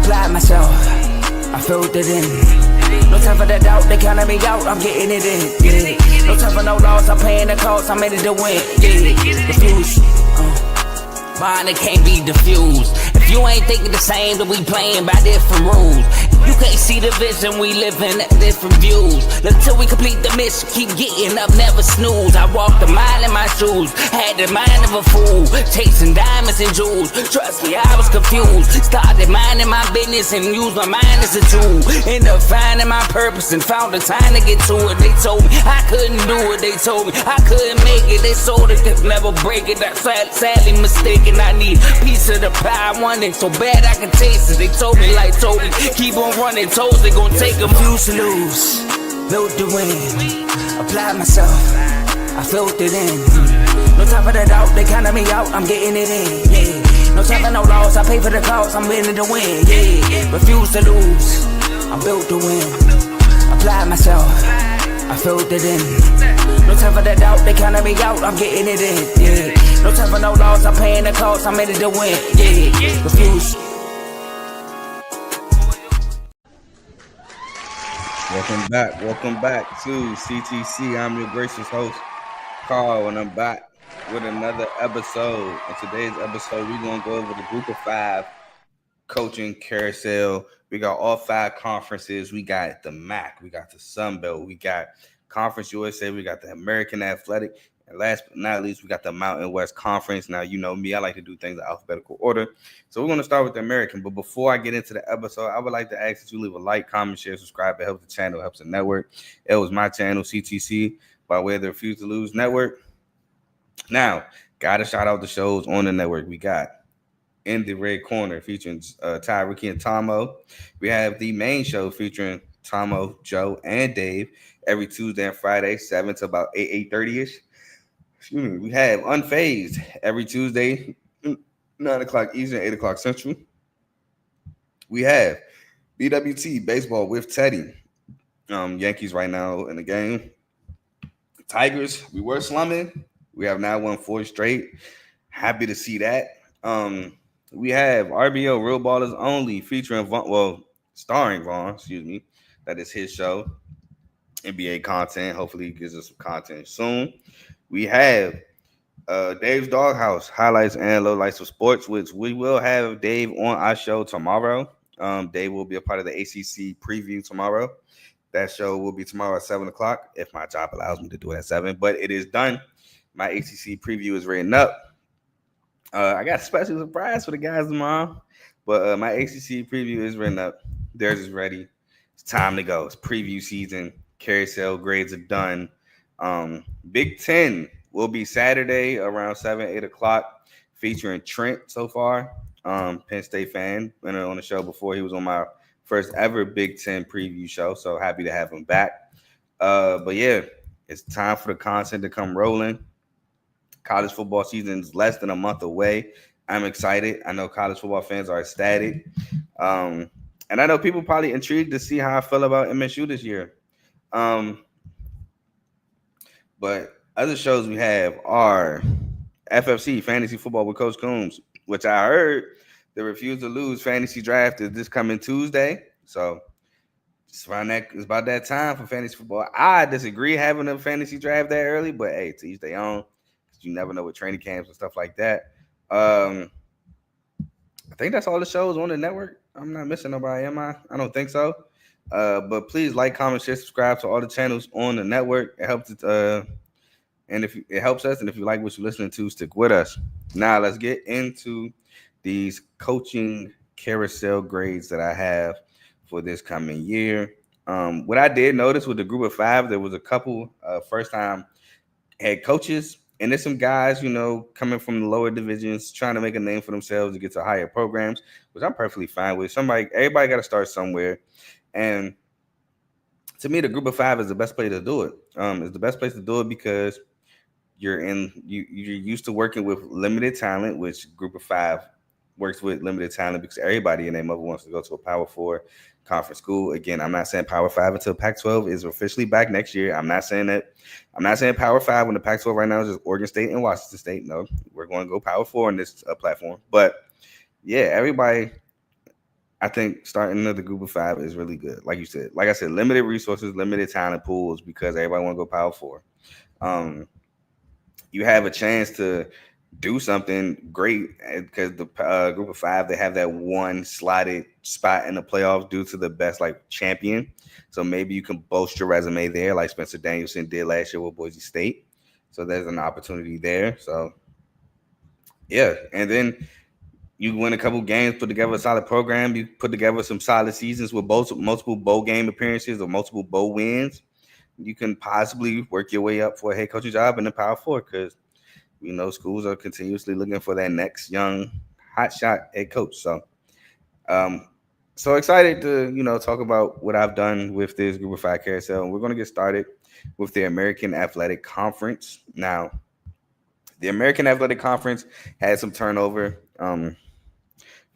applied myself, I filled it in. No time for the doubt, they counted me out, I'm getting it in. Yeah. No time for no loss, I'm paying the cost, I'm in it to win. Yeah. Refuse. Mine, it can't be diffused. If you ain't thinking the same, then we playing by different rules. You can't see the vision, we living at different views. Until we complete the mission, keep getting up, never snooze. I walked a mile in my shoes, had the mind of a fool, chasing diamonds and jewels. Trust me, I was confused. Started minding my business and used my mind as a tool. Ended up finding my purpose and found the time to get to it. They told me I couldn't do it, they told me I couldn't make it. They sold it, could never break it. That's sadly mistaken. I need a piece of the pie, I want it so bad I can taste it. They told me like Toby, keep on running toes, they gon' take a few to lose. Built to win, applied myself, I filled it in. No time for the doubt, they counted me out, I'm getting it in. Yeah. No time for no loss, I pay for the cost, I'm winning to win. Yeah. Refuse to lose, I'm built to win. Applied myself, I filled it in. No time for the doubt, they counted me out, I'm getting it in. Yeah. No time for no loss, I'm paying the cost, I'm in it to win. Yeah. Refuse. Welcome back to CTC. I'm your gracious host, Carl, and I'm back with another episode. In today's episode, we're going to go over the Group of 5 coaching carousel. We got all 5 conferences. We got the MAC, we got the Sun Belt, we got Conference USA, we got the American Athletic, and last but not least, we got the Mountain West Conference. Now, you know me, I like to do things in alphabetical order. So we're going to start with the American. But before I get into the episode, I would like to ask that you leave a like, comment, share, subscribe. It helps the channel, it helps the network. It was my channel, CTC, by way of the Refuse to Lose Network. Now, got to shout out the shows on the network. We got In the Red Corner featuring Ty, Ricky, and Tomo. We have the main show featuring Tomo, Joe, and Dave every Tuesday and Friday, 7 to about 8:30ish. We have Unfazed every Tuesday, 9 o'clock Eastern, 8 o'clock Central. We have BWT Baseball with Teddy. Yankees right now in the game. Tigers, we were slumming. We have now won 4 straight. Happy to see that. We have RBO Real Ballers Only featuring starring Vaughn, That is his show. NBA content. Hopefully he gives us some content soon. We have Dave's Doghouse, highlights and lowlights of sports, which we will have Dave on our show tomorrow. Dave will be a part of the ACC preview tomorrow. That show will be tomorrow at 7 o'clock, if my job allows me to do it at 7. But it is done. My ACC preview is written up. I got a special surprise for the guys tomorrow. But my ACC preview is written up. Theirs is ready. It's time to go. It's preview season. Carousel grades are done. Big Ten will be Saturday around 7, 8 o'clock, featuring Trent so far. Penn State fan, been on the show before. He was on my first ever Big Ten preview show, so happy to have him back. But yeah, it's time for the content to come rolling. College football season is less than a month away. I'm excited. I know college football fans are ecstatic. And I know people probably intrigued to see how I feel about MSU this year. But other shows we have are FFC, Fantasy Football with Coach Coombs, which I heard the Refuse to Lose fantasy draft is this coming Tuesday. So it's about that time for fantasy football. I disagree having a fantasy draft that early, but hey, to each their own. You never know with training camps and stuff like that. I think that's all the shows on the network. I'm not missing nobody, am I? I don't think so. But please like, comment, share, subscribe to all the channels on the network. It helps and if it helps us, and if you like what you're listening to, stick with us. Now let's get into these coaching carousel grades that I have for this coming year. What I did notice with the Group of 5, there was a couple first-time head coaches, and there's some guys, coming from the lower divisions, trying to make a name for themselves to get to higher programs, which I'm perfectly fine with. Everybody got to start somewhere. And to me, the Group of 5 is the best place to do it. It's the best place to do it because you're used to working with limited talent, which Group of 5 works with limited talent because everybody and their mother wants to go to a Power 4 conference school. Again, I'm not saying Power 5 until Pac-12 is officially back next year. I'm not saying Power 5 when the Pac-12 right now is just Oregon State and Washington State. No, we're going to go Power 4 on this platform. But yeah, everybody, I think starting another group of 5 is really good. Like you said, like I said, limited resources, limited talent pools because everybody want to go Power 4. Um, you have a chance to do something great because the group of 5 they have that one slotted spot in the playoffs due to the best like champion. So maybe you can boast your resume there, like Spencer Danielson did last year with Boise State. So there's an opportunity there. So yeah, and then you win a couple games, put together a solid program. You put together some solid seasons with both multiple bowl game appearances or multiple bowl wins. You can possibly work your way up for a head coaching job in the Power 4 because schools are continuously looking for that next young hotshot head coach. Um, so excited to talk about what I've done with this Group of 5 carousel, and we're going to get started with the American Athletic Conference. Now, the American Athletic Conference had some turnover.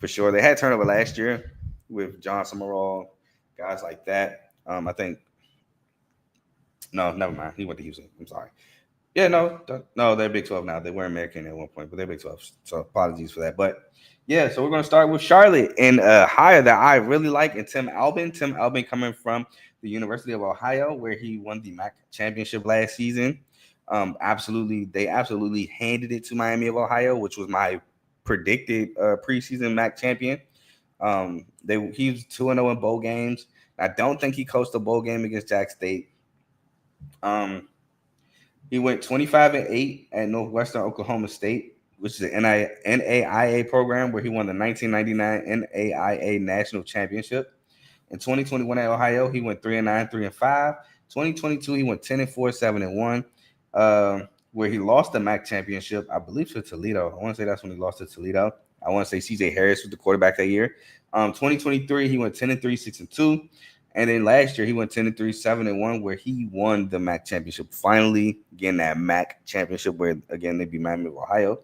For sure, they had turnover last year with John Summerall, guys like that. I think no, never mind. He went to Houston. I'm sorry. Yeah, no, they're Big 12 now. They were American at one point, but they're Big 12. So apologies for that. But yeah, so we're going to start with Charlotte and a hire that I really like, and Tim Albin. Tim Albin coming from the University of Ohio, where he won the MAC championship last season. They absolutely handed it to Miami of Ohio, which was my predicted preseason MAC champion. He was 2-0 in bowl games. I don't think he coached a bowl game against Jack State. He went 25-8 at Northwestern Oklahoma State, which is an NAIA program where he won the 1999 NAIA National Championship. In 2021 at Ohio, he went 3-9, 3-5. 2022, he went 10-4, 7-1, where he lost the MAC championship, I believe, to Toledo. I want to say that's when he lost to Toledo. I want to say CJ Harris was the quarterback that year. 2023, he went 10-3, 6-2. And then last year, he went 10-3, 7-1, where he won the MAC championship. Finally, getting that MAC championship, where, again, they beat Miami of Ohio.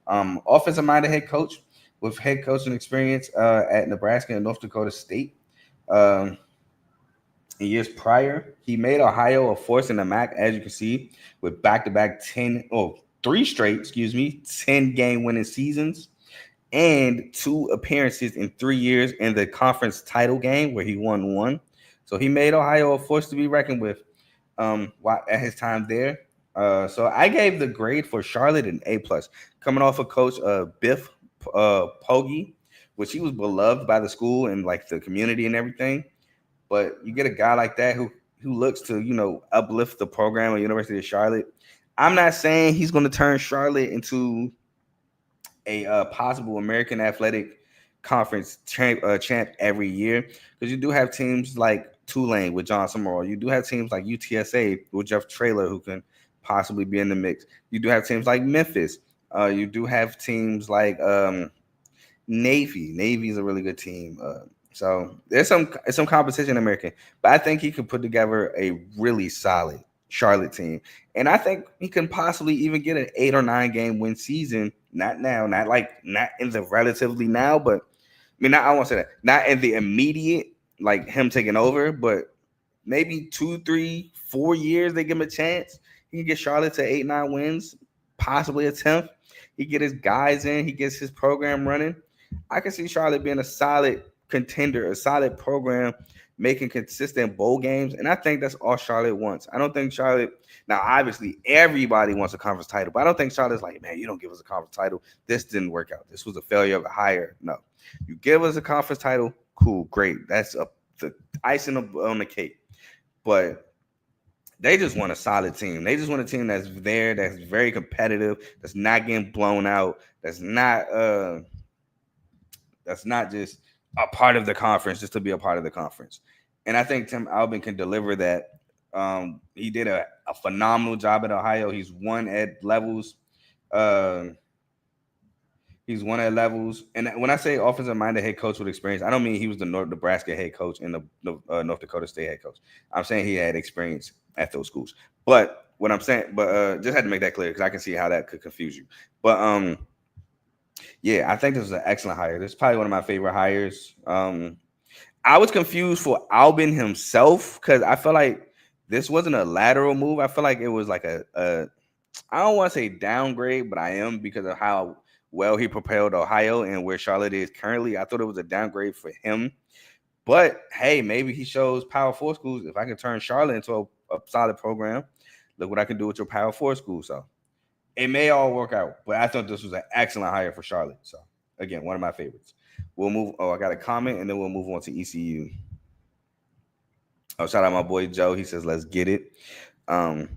Offensive-minded head coach with head coaching experience at Nebraska and North Dakota State. In years prior, he made Ohio a force in the MAC, as you can see, with back-to-back 10-game winning seasons and 2 appearances in 3 years in the conference title game where he won 1. So he made Ohio a force to be reckoned with at his time there. So I gave the grade for Charlotte an A+. Coming off of Coach Biff Poggi, which he was beloved by the school and like the community and everything. But you get a guy like that who looks to, uplift the program at University of Charlotte. I'm not saying he's going to turn Charlotte into a possible American Athletic Conference champ every year, because you do have teams like Tulane with John Summerall. You do have teams like UTSA with Jeff Traylor who can possibly be in the mix. You do have teams like Memphis. You do have teams like Navy. Navy is a really good team. So there's some competition in American, but I think he could put together a really solid Charlotte team, and I think he can possibly even get an 8 or 9 game win season. Not now, not in the relatively now, but I won't say that. Not in the immediate, like him taking over, but maybe 2, 3, 4 years they give him a chance. He can get Charlotte to 8, 9 wins, possibly a 10th. He get his guys in, he gets his program running. I can see Charlotte being a solid contender, a solid program, making consistent bowl games, and I think that's all Charlotte wants. I don't think Charlotte, now obviously everybody wants a conference title, but I don't think Charlotte's like, man, you don't give us a conference title, this didn't work out, this was a failure of a hire. No, you give us a conference title, cool, great, that's the icing on the cake. But they just want a solid team. They just want a team that's there, that's very competitive, that's not getting blown out, that's not just a part of the conference just to be a part of the conference. And I think Tim Albin can deliver that. He did a phenomenal job at Ohio. He's won at levels. And when I say offensive-minded head coach with experience, I don't mean he was the Nebraska head coach and the North Dakota State head coach. I'm saying he had experience at those schools. But what I'm saying, just had to make that clear because I can see how that could confuse you. But yeah, I think this is an excellent hire. This is probably one of my favorite hires. I was confused for Albin himself because I feel like this wasn't a lateral move. I feel like it was like I don't want to say downgrade, but I am, because of how well he propelled Ohio and where Charlotte is currently. I thought it was a downgrade for him. But hey, maybe he shows Power Four schools. If I can turn Charlotte into a solid program, look what I can do with your Power Four school. So it may all work out. But I thought this was an excellent hire for Charlotte. So again, one of my favorites. We'll move. Oh, I got a comment, and then we'll move on to ECU. Oh, shout out my boy Joe. He says, "Let's get it." Um,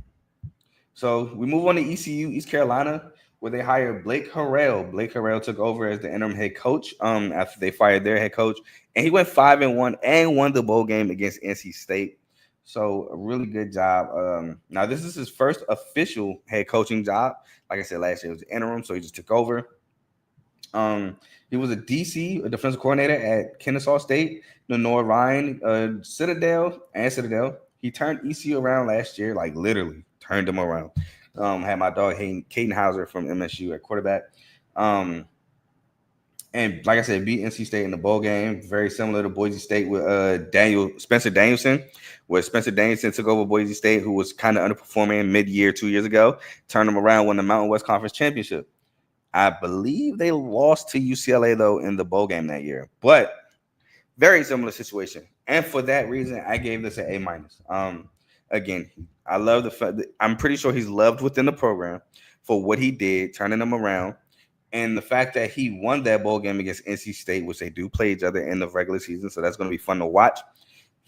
so we move on to ECU, East Carolina, where they hired Blake Harrell. Blake Harrell took over as the interim head coach after they fired their head coach, and he went 5-1 and won the bowl game against NC State. So a really good job. Now this is his first official head coaching job. Like I said last year, it was interim, so he just took over. He was a DC, a defensive coordinator at Kennesaw State, Lenore Ryan, Citadel. He turned ECU around last year, like literally turned them around. Had my dog Caden Hauser from MSU at quarterback. And like I said, beat NC State in the bowl game. Very similar to Boise State with Spencer Danielson, where Spencer Danielson took over Boise State, who was kind of underperforming mid-year 2 years ago, turned them around, won the Mountain West Conference Championship. I believe they lost to UCLA, though, in the bowl game that year. But very similar situation. And for that reason, I gave this an A-. Again, I love the fact that I'm pretty sure he's loved within the program for what he did, turning them around. And the fact that he won that bowl game against NC State, which they do play each other in the regular season, so that's going to be fun to watch.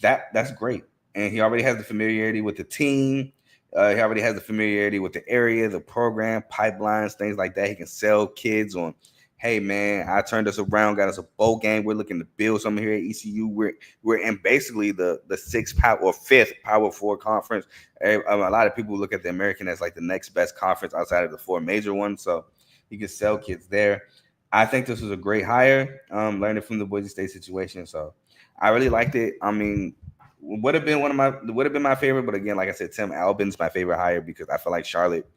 That's great. And he already has the familiarity with the team. He already has the familiarity with the area, the program, pipelines, things like that. He can sell kids on, hey, man, I turned us around, got us a bowl game. We're looking to build something here at ECU. We're in basically the fifth Power Four conference. A lot of people look at the American as like the next best conference outside of the four major ones. So he can sell kids there. I think this was a great hire, learning from the Boise State situation. So I really liked it. I mean, would have been my favorite, but again, like I said, Tim Albin's my favorite hire because I feel like Charlotte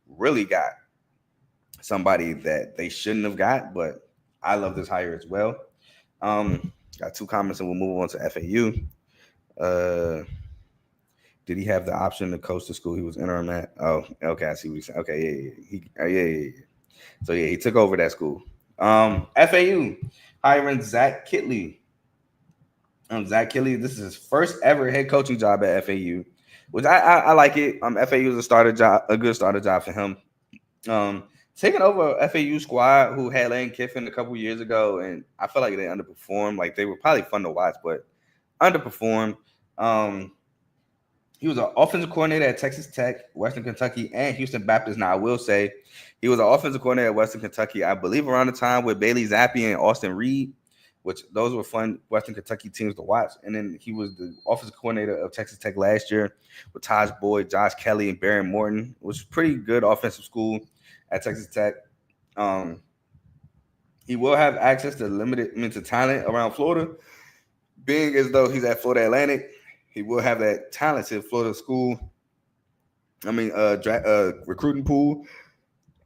really got somebody that they shouldn't have got, but I love this hire as well. Got two comments and we'll move on to FAU. Did he have the option to coach the school he was interim at? Oh, okay, I see what he's saying. Okay, yeah. So yeah, he took over that school. FAU hiring Zach Kitley. Zach Kitley, this is his first ever head coaching job at FAU, which I like it. FAU is a good starter job for him. Taking over a FAU squad who had Lane Kiffin a couple years ago, and I feel like they underperformed. Like they were probably fun to watch, but underperformed. He was an offensive coordinator at Texas Tech, Western Kentucky, and Houston Baptist. Now, I will say he was an offensive coordinator at Western Kentucky, I believe, around the time with Bailey Zappi and Austin Reed, which those were fun Western Kentucky teams to watch. And then he was the offensive coordinator of Texas Tech last year with Taj Boyd, Josh Kelly, and Barron Morton, which was pretty good offensive school at Texas Tech. He will have access to limited mental talent around Florida, being as though he's at Florida Atlantic. He will have that talented Florida school. Recruiting pool,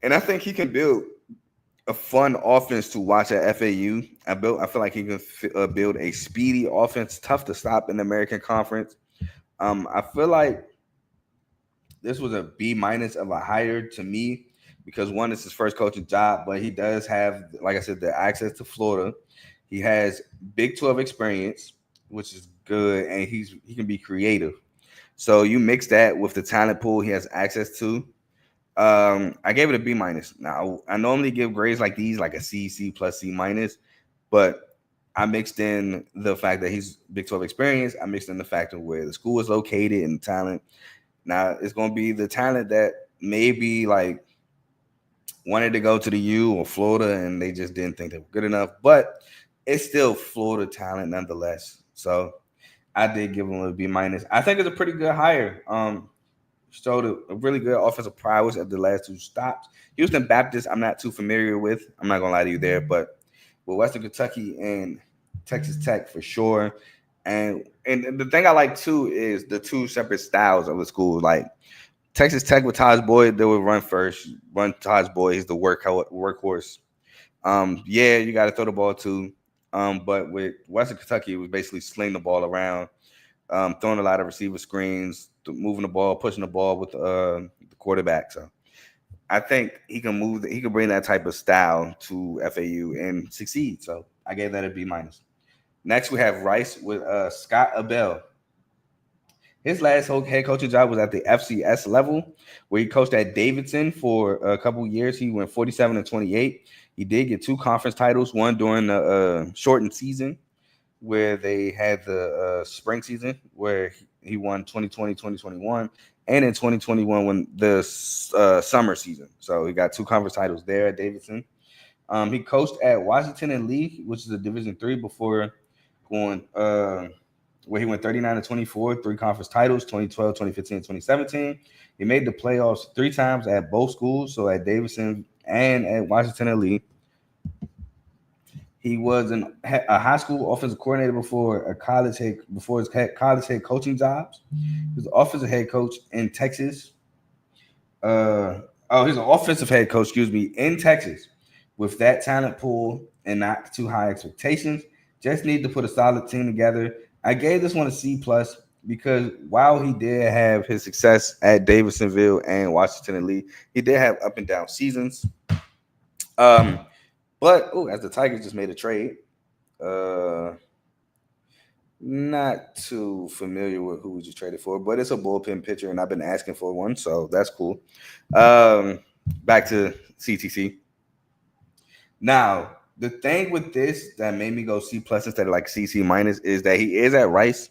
and I think he can build a fun offense to watch at FAU. I feel like he can build a speedy offense, tough to stop in the American Conference. I feel like this was a B- of a hire to me because one, it's his first coaching job, but he does have, like I said, the access to Florida. He has Big 12 experience, which is good, and he can be creative. So you mix that with the talent pool he has access to. I gave it a B-. Now, I normally give grades like these, like a C, C+, C-, but I mixed in the fact that he's Big 12 experience. I mixed in the fact of where the school is located and talent. Now, it's going to be the talent that maybe like wanted to go to the U or Florida, and they just didn't think they were good enough, but it's still Florida talent nonetheless. So I did give him a B-. I think it's a pretty good hire. Showed a really good offensive prowess at the last two stops. Houston Baptist, I'm not too familiar with. I'm not gonna lie to you there, but with Western Kentucky and Texas Tech for sure. And the thing I like too is the two separate styles of the school. Like Texas Tech with Taj Boyd, they would run first. Run Taj Boyd, he's the workhorse. Yeah, you got to throw the ball too. But with Western Kentucky, it was basically sling the ball around, throwing a lot of receiver screens, moving the ball, pushing the ball with the quarterback. So I think he can move. He can bring that type of style to FAU and succeed. So I gave that a B minus. Next, we have Rice with Scott Abell. His last head coaching job was at the FCS level, where he coached at Davidson for a couple years. He went 47-28. He did get 2 conference titles, one during the shortened season, where they had the spring season, where he won 2020, 2021, and in 2021 when the summer season. So he got 2 conference titles there at Davidson. He coached at Washington and Lee, which is a Division III, before going where he went 39-24, 3 conference titles, 2012, 2015, 2017. He made the playoffs 3 times at both schools, so at Davidson and at Washington and Lee. He was a high school offensive coordinator before his college head coaching jobs. He was an offensive head coach in Texas. He's an offensive head coach, in Texas, with that talent pool and not too high expectations. Just need to put a solid team together. I gave this one a C plus because while he did have his success at Davidsonville and Washington and Lee, he did have up and down seasons. But as the Tigers just made a trade, not too familiar with who we just traded for, but it's a bullpen pitcher, and I've been asking for one, so that's cool. Back to CTC. Now, the thing with this that made me go C plus instead of like CC minus is that he is at Rice.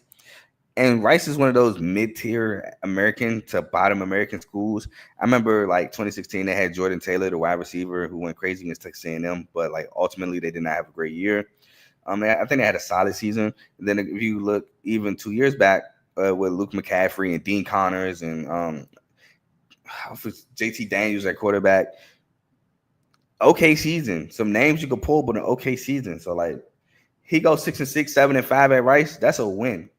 And Rice is one of those mid-tier American to bottom American schools. I remember like 2016, they had Jordan Taylor, the wide receiver, who went crazy against Texas A&M, but like ultimately they did not have a great year. I think they had a solid season. And then if you look even 2 years back with Luke McCaffrey and Dean Connors and JT Daniels at quarterback, okay season. Some names you could pull, but an okay season. So like he goes 6-6, 7-5 at Rice. That's a win.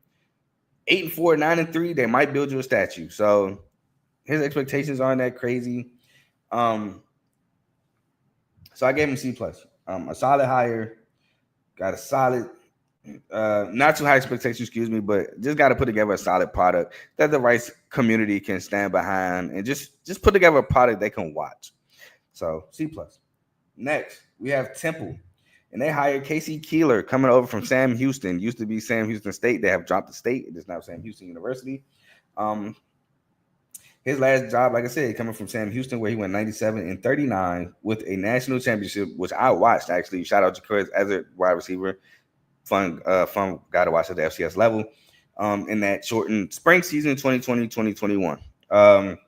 8-4, 9-3. They might build you a statue. So his expectations aren't that crazy. So I gave him C plus. A solid hire. Got a solid, not too high expectations, but just got to put together a solid product that the Rice community can stand behind and just put together a product they can watch. So C plus. Next, we have Temple, and they hired Casey Keeler coming over from Sam Houston. Used to be Sam Houston State. They have dropped the state. It is now Sam Houston University. His last job, like I said, coming from Sam Houston, where he went 97-39 with a national championship, which I watched actually. Shout out to Chris as a wide receiver, fun guy to watch at the FCS level. In that shortened spring season, 2020-2021.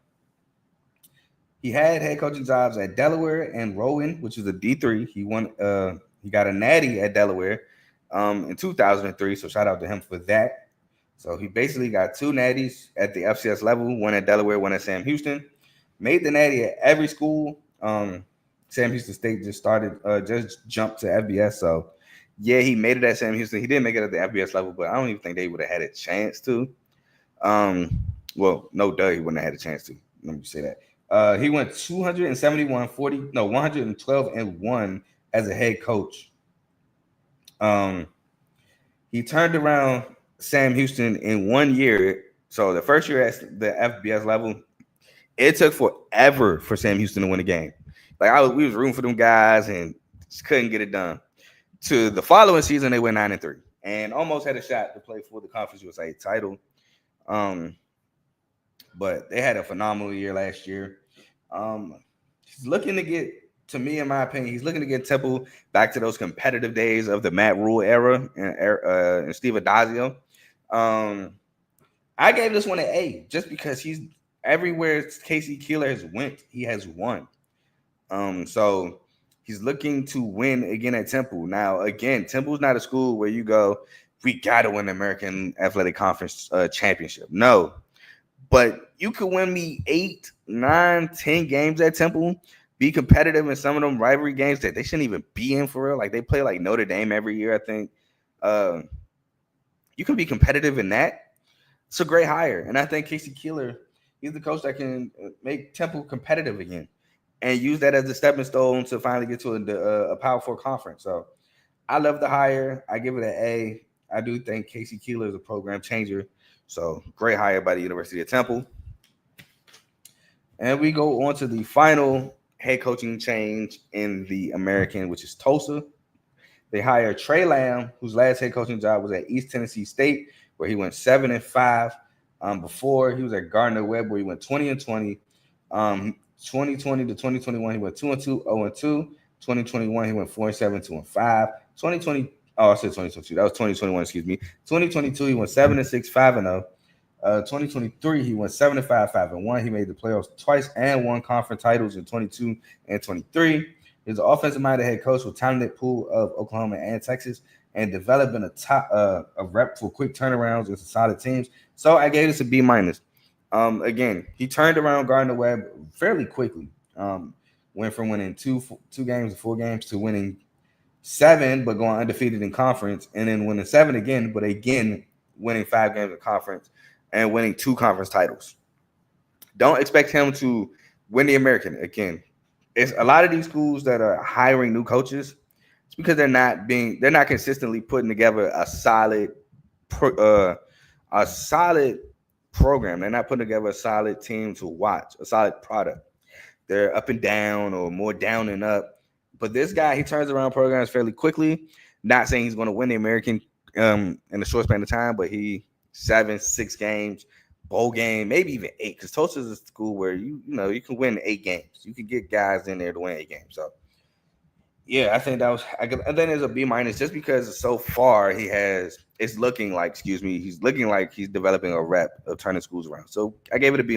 He had head coaching jobs at Delaware and Rowan, which is a D3. He won. He got a natty at Delaware in 2003. So shout out to him for that. So he basically got 2 natties at the FCS level, one at Delaware, one at Sam Houston. Made the natty at every school. Sam Houston State just jumped to FBS. So yeah, he made it at Sam Houston. He didn't make it at the FBS level, but I don't even think they would have had a chance to. Well, no, he wouldn't have had a chance to. Let me say that. He went 112-1 as a head coach. He turned around Sam Houston in 1 year. So the first year at the FBS level, it took forever for Sam Houston to win a game. Like we was rooting for them guys and just couldn't get it done. To the following season, they went 9-3 and almost had a shot to play for the Conference USA title. But they had a phenomenal year last year. He's looking to get, to me, in my opinion, he's looking to get Temple back to those competitive days of the Matt Rule era and Steve Adazio. I gave this one an A just because he's everywhere Casey Keeler has went, he has won. So he's looking to win again at Temple. Now, again, Temple's not a school where you go, we got to win the American Athletic Conference championship. No. But you could win me 8, 9, 10 games at Temple, be competitive in some of them rivalry games that they shouldn't even be in for real. Like they play like Notre Dame every year, I think. You can be competitive in that. It's a great hire. And I think Casey Keeler, he's the coach that can make Temple competitive again and use that as a stepping stone to finally get to a Power 4 conference. So I love the hire. I give it an A. I do think Casey Keeler is a program changer. So great hire by the University of Temple. And we go on to the final head coaching change in the American, which is Tulsa. They hired Trey Lamb, whose last head coaching job was at East Tennessee State, where he went 7-5. Before he was at Gardner Webb, where he went 20-20. 2020 to 2021, he went 2-2, 0-2. 2021, he went 4-7, 2-5. 2020, I said 2022. That was 2021. Excuse me. 2022, he went 7-6, 5-0. 2023, he went 7-5, 5-1. He made the playoffs twice and won conference titles in 22 and 23. He's an offensive-minded head coach with talented pool of Oklahoma and Texas, and developing a rep for quick turnarounds and solid teams. So I gave this a B-. Again, he turned around Gardner Webb fairly quickly. Went from winning two games or 4 games to winning 7, but going undefeated in conference, and then winning 7 again, but again winning 5 games in conference and winning 2 conference titles. Don't expect him to win the American again. It's a lot of these schools that are hiring new coaches. It's because they're not consistently putting together a solid program. They're not putting together a solid team to watch, a solid product. They're up and down or more down and up. But this guy, he turns around programs fairly quickly. Not saying he's going to win the American in a short span of time, but 6 games, bowl game, maybe even 8. Because Tulsa is a school where you can win 8 games. You can get guys in there to win 8 games. So yeah, I think there's a B- just because so far he's looking like he's developing a rep of turning schools around. So I gave it a B-.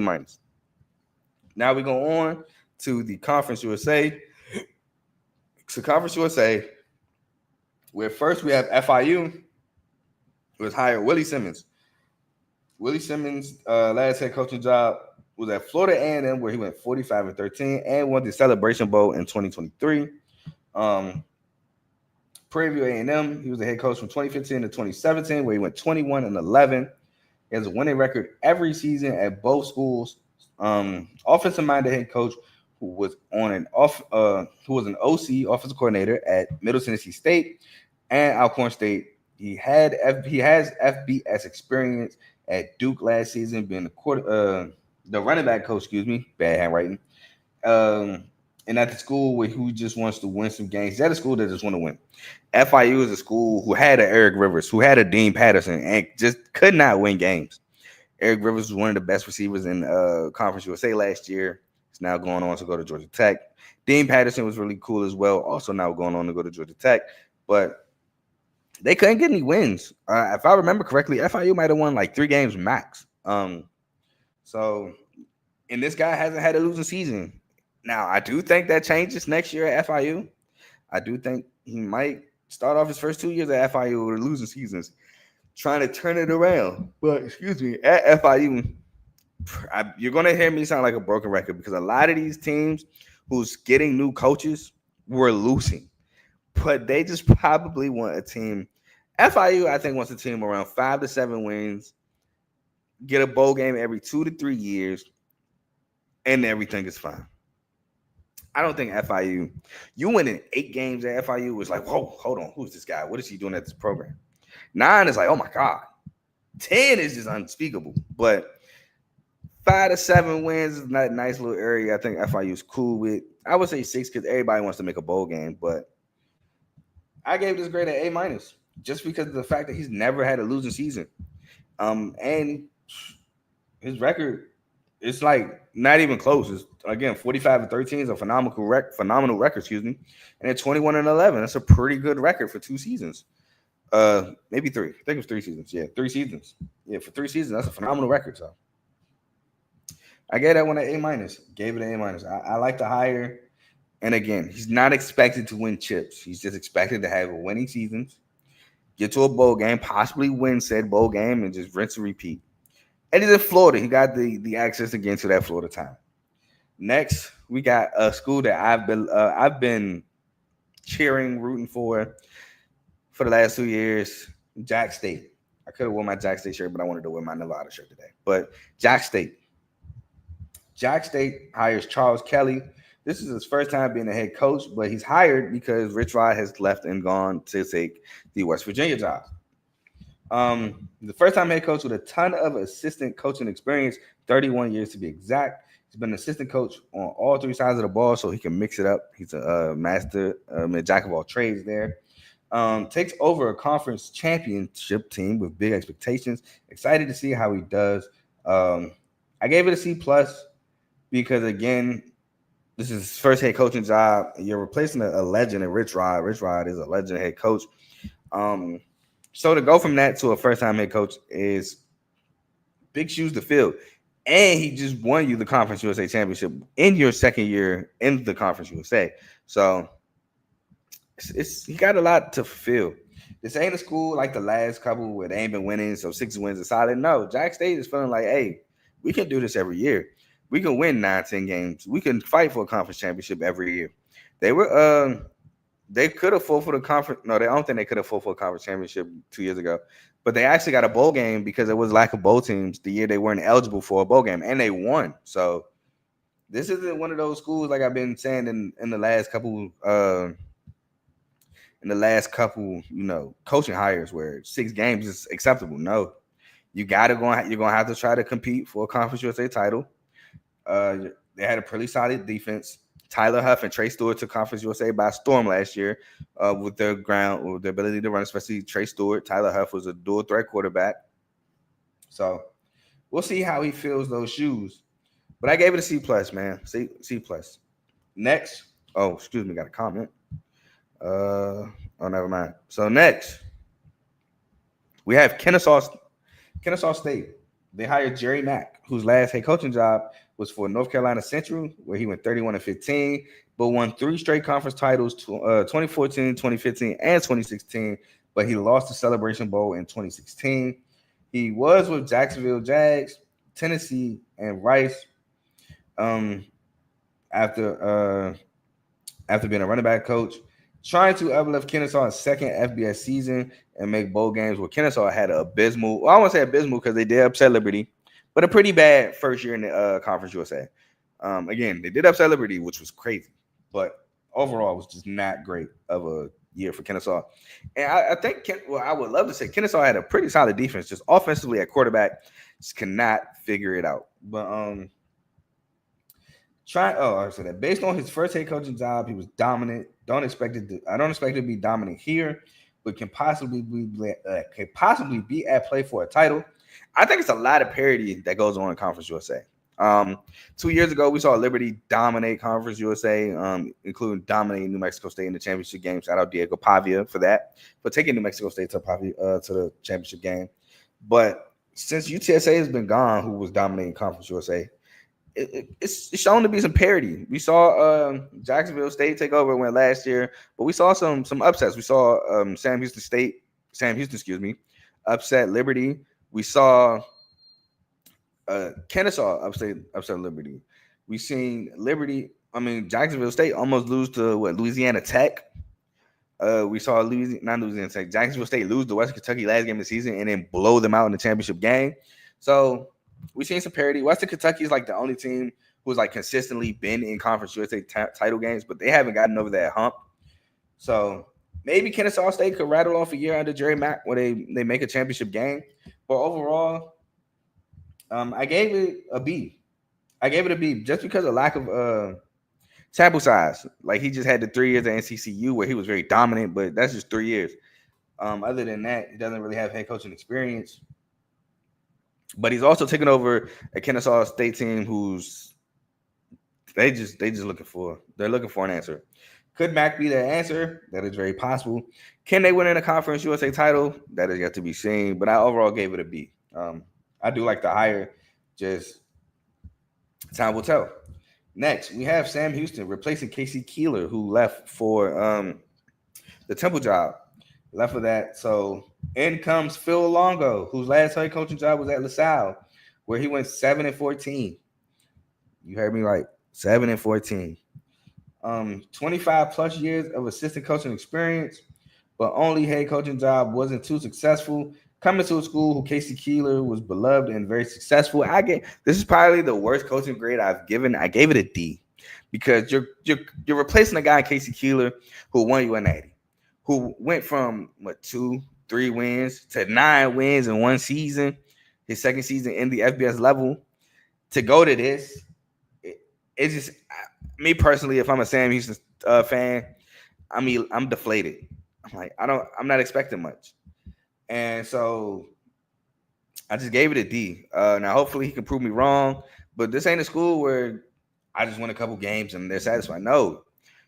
Now we go on to the Conference USA. So Conference USA, where first we have FIU, who has hired Willie Simmons. Willie Simmons' last head coaching job was at Florida A&M, where he went 45-13 and won the Celebration Bowl in 2023. Prairie A&M, he was the head coach from 2015 to 2017, where he went 21-11. He has a winning record every season at both schools. Offensive-minded head coach who was an OC, offensive coordinator at Middle Tennessee State and Alcorn State. He has FBS experience at Duke last season, being the running back coach. Bad handwriting. And at the school who just wants to win some games. He's at a school that just want to win. FIU is a school who had an Eric Rivers, who had a Dean Patterson, and just could not win games. Eric Rivers was one of the best receivers in Conference USA last year. He's now going on to go to Georgia Tech. Dean Patterson was really cool as well, also now going on to go to Georgia Tech. But they couldn't get any wins. If I remember correctly, FIU might have won like 3 games max. And this guy hasn't had a losing season. Now, I do think that changes next year at FIU. I do think he might start off his first 2 years at FIU with losing seasons, trying to turn it around. But, at FIU, you're going to hear me sound like a broken record because a lot of these teams who's getting new coaches were losing. But they just probably want a team. FIU, I think, wants a team around 5 to 7 wins, get a bowl game every 2 to 3 years, and everything is fine. I don't think FIU, you winning 8 games at FIU was like, whoa, hold on, who's this guy? What is he doing at this program? 9 is like, oh my God. 10 is just unspeakable. But 5 to 7 wins is not a nice little area. I think FIU is cool with. I would say 6 because everybody wants to make a bowl game. But I gave this grade an A- just because of the fact that he's never had a losing season. And his record, it's like not even close. It's, again, 45-13 is a phenomenal record, And then 21-11. That's a pretty good record for 2 seasons. Maybe 3. I think it was 3 seasons. Yeah, 3 seasons. Yeah, for 3 seasons, that's a phenomenal record. So I gave that one an A-. Gave it an A-. I like the hire. And again, he's not expected to win chips. He's just expected to have winning seasons, get to a bowl game, possibly win said bowl game, and just rinse and repeat. And he's in Florida. He got the access again to that Florida time. Next, we got a school that I've been cheering, rooting for the last 2 years, Jack State. I could have worn my Jack State shirt, but I wanted to wear my Nevada shirt today. But Jack State. Jack State hires Charles Kelly. This is his first time being a head coach, but he's hired because Rich Rod has left and gone to take the West Virginia job. The first time head coach with a ton of assistant coaching experience, 31 years to be exact. He's been an assistant coach on all three sides of the ball, so he can mix it up. He's a master, jack of all trades there. Takes over a conference championship team with big expectations. Excited to see how he does. I gave it a C plus because again, this is his first head coaching job. You're replacing a legend in Rich Rod. Rich Rod is a legend head coach. So to go from that to a first time head coach is big shoes to fill. And he just won you the Conference USA championship in your second year in the Conference USA. So he got a lot to fulfill. This ain't a school like the last couple where they ain't been winning, so 6 wins is solid. No, Jack State is feeling like, hey, we can do this every year. We can win 9-10 games. We can fight for a conference championship every year. They could have fought for the conference. No, I don't think they could have fought for a conference championship 2 years ago. But they actually got a bowl game because there was lack of bowl teams the year they weren't eligible for a bowl game, and they won. So this isn't one of those schools like I've been saying in the last couple coaching hires where 6 games is acceptable. No, you're gonna have to try to compete for a Conference USA title. They had a pretty solid defense. Tyler Huff and Trey Stewart took Conference USA by storm last year with their ability to run, especially Trey Stewart. Tyler Huff was a dual threat quarterback. So we'll see how he fills those shoes. But I gave it a C plus, man. C plus. Next. Oh, excuse me, got a comment. Never mind. So next, we have Kennesaw State. They hired Jerry Mack, whose last head coaching job was for North Carolina Central, where he went 31-15, but won 3 straight conference titles, 2014, 2015, and 2016. But he lost the Celebration Bowl in 2016. He was with Jacksonville Jags, Tennessee, and Rice. After being a running back coach, trying to uplift Kennesaw's second FBS season and make bowl games where Kennesaw had an abysmal. Well, I won't say abysmal because they did upset Liberty, but a pretty bad first year in the Conference USA. Again, they did upset Liberty, which was crazy, but overall it was just not great of a year for Kennesaw. And I think, I would love to say Kennesaw had a pretty solid defense, just offensively at quarterback, just cannot figure it out. But I said that based on his first head coaching job, he was dominant. I don't expect it to be dominant here, but can possibly be at play for a title. I think it's a lot of parity that goes on in Conference USA. 2 years ago, we saw Liberty dominate Conference USA, including dominating New Mexico State in the championship game. Shout out Diego Pavia for that, for taking New Mexico State to the championship game. But since UTSA has been gone, who was dominating Conference USA, it's shown to be some parity. We saw Jacksonville State take over when last year, but we saw some upsets. We saw Sam Houston, upset Liberty. We saw Kennesaw upset Liberty. We seen Jacksonville State almost lose to Louisiana Tech. We saw Jacksonville State lose to Western Kentucky last game of the season and then blow them out in the championship game. So we've seen some parity. Western Kentucky is like the only team who's like consistently been in Conference USA title games, but they haven't gotten over that hump. So maybe Kennesaw State could rattle off a year under Jerry Mack where they make a championship game. But overall, I gave it a B. Just because of lack of sample size. Like he just had the 3 years at NCCU where he was very dominant, but that's just 3 years. Other than that, he doesn't really have head coaching experience. But he's also taken over a Kennesaw State team who's they're looking for an answer. Could Mac be their answer? That is very possible. Can they win in a Conference USA title? That is yet to be seen. But I overall gave it a B. I do like the hire. Just time will tell. Next, we have Sam Houston replacing Casey Keeler, who left for the Temple job. Left for that. So in comes Phil Longo, whose last head coaching job was at LaSalle, where he went 7-14. You heard me right. 7-14. 25 plus years of assistant coaching experience, but only head coaching job wasn't too successful. Coming to a school who Casey Keeler was beloved and very successful. This is probably the worst coaching grade I've given. I gave it a D because you're replacing a guy, Casey Keeler, who won you a natty, who went from 2-3 wins to 9 wins in one season, his second season in the FBS level, to go to this. it's just me personally. If I'm a Sam Houston fan, I'm deflated. I'm not expecting much, and so I just gave it a D. Now, hopefully, he can prove me wrong. But this ain't a school where I just win a couple games and they're satisfied. No,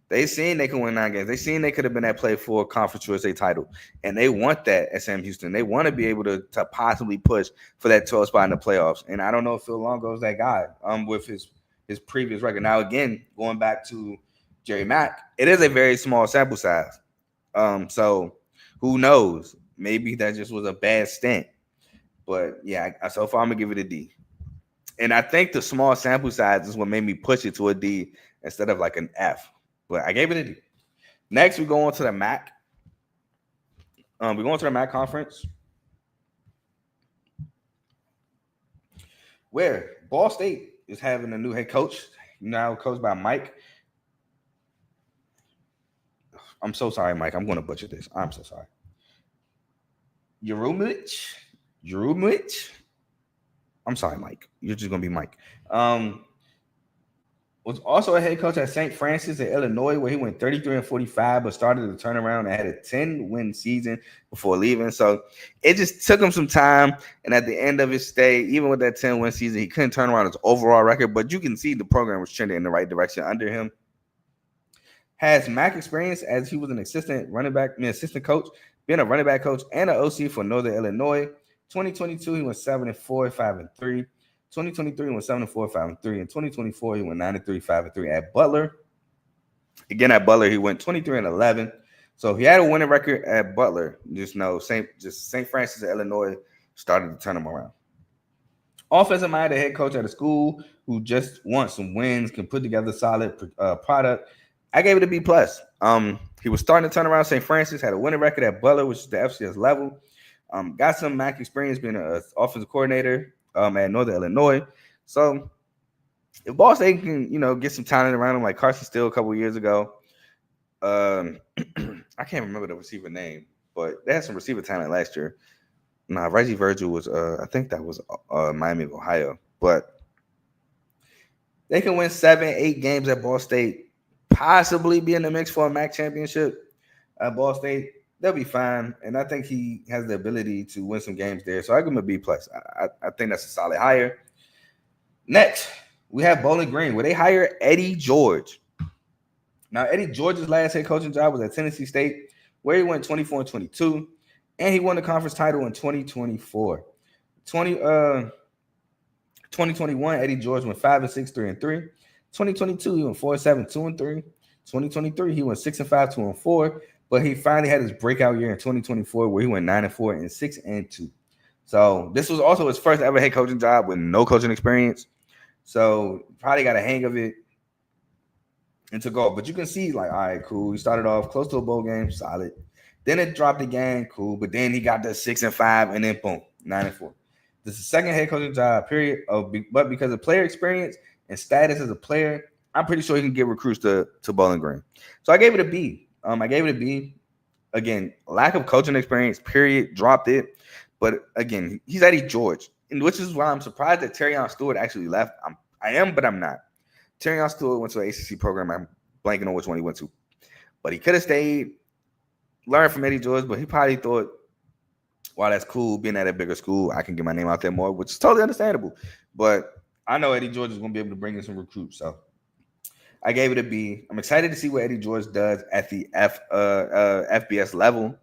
they seen they can win 9 games. They seen they could have been at play for a Conference USA title, and they want that at Sam Houston. They want to be able to possibly push for that 12 spot in the playoffs. And I don't know if Phil Longo is that guy. With his previous record. Now, again, going back to Jerry Mack, it is a very small sample size. So who knows? Maybe that just was a bad stint. But yeah, so far I'm gonna give it a D. And I think the small sample size is what made me push it to a D instead of like an F. But I gave it a D. Next, we go on to the MAC. We go on to the MAC conference, where Ball State is having a new head coach, now coached by Mike. I'm so sorry, Mike. I'm going to butcher this. I'm so sorry. Jerumich. I'm sorry, Mike. You're just going to be Mike. Was also a head coach at St. Francis in Illinois, where he went 33-45, but started to turn around and had a 10-win season before leaving. So it just took him some time. And at the end of his stay, even with that 10-win season, he couldn't turn around his overall record. But you can see the program was trending in the right direction under him. Has MAC experience as he was an assistant coach, being a running back coach and an OC for Northern Illinois. 2022, he went 7-4, 5-3. 2023, he went 7-4, 5-3. In 2024, he went 9-3, 5-3 at Butler. Again, at Butler, he went 23-11. So he had a winning record at Butler. St. Francis of Illinois started to turn him around. Offensive minded head coach at a school who just wants some wins, can put together a solid product. I gave it a B+. He was starting to turn around St. Francis, had a winning record at Butler, which is the FCS level. Got some MAC experience being an offensive coordinator at Northern Illinois. So if Ball State can, get some talent around him like Carson Steele a couple of years ago. I can't remember the receiver name, but they had some receiver talent last year. Reggie Virgil was, I think that was Miami of Ohio. But they can win 7-8 games at Ball State, possibly be in the mix for a MAC championship at Ball State. They'll be fine, and I think he has the ability to win some games there. So I give him a B+. I think that's a solid hire. Next, we have Bowling Green, where they hire Eddie George. Now, Eddie George's last head coaching job was at Tennessee State, where he went 24-22, and he won the conference title in 2024. 2021, Eddie George went 5-6, 3-3. 2022, he went 4-7, 2-3. 2023, he went 6-5, 2-4. But he finally had his breakout year in 2024 where he went 9-4 and 6-2. So this was also his first ever head coaching job with no coaching experience. So probably got a hang of it and took off. But you can see, all right, cool. He started off close to a bowl game, solid. Then it dropped again, cool. But then he got to 6-5 and then boom, 9-4. This is the second head coaching job, period. But because of player experience and status as a player, I'm pretty sure he can get recruits to Bowling Green. So I gave it a B. I gave it a B. Again, lack of coaching experience, period. Dropped it. But again, he's Eddie George, which is why I'm surprised that Terrion Stewart actually left. I am, but I'm not. Terrion Stewart went to an ACC program. I'm blanking on which one he went to. But he could have stayed, learned from Eddie George, but he probably thought, wow, that's cool. Being at a bigger school, I can get my name out there more, which is totally understandable. But I know Eddie George is going to be able to bring in some recruits. So I gave it a B. I'm excited to see what Eddie George does at the FBS level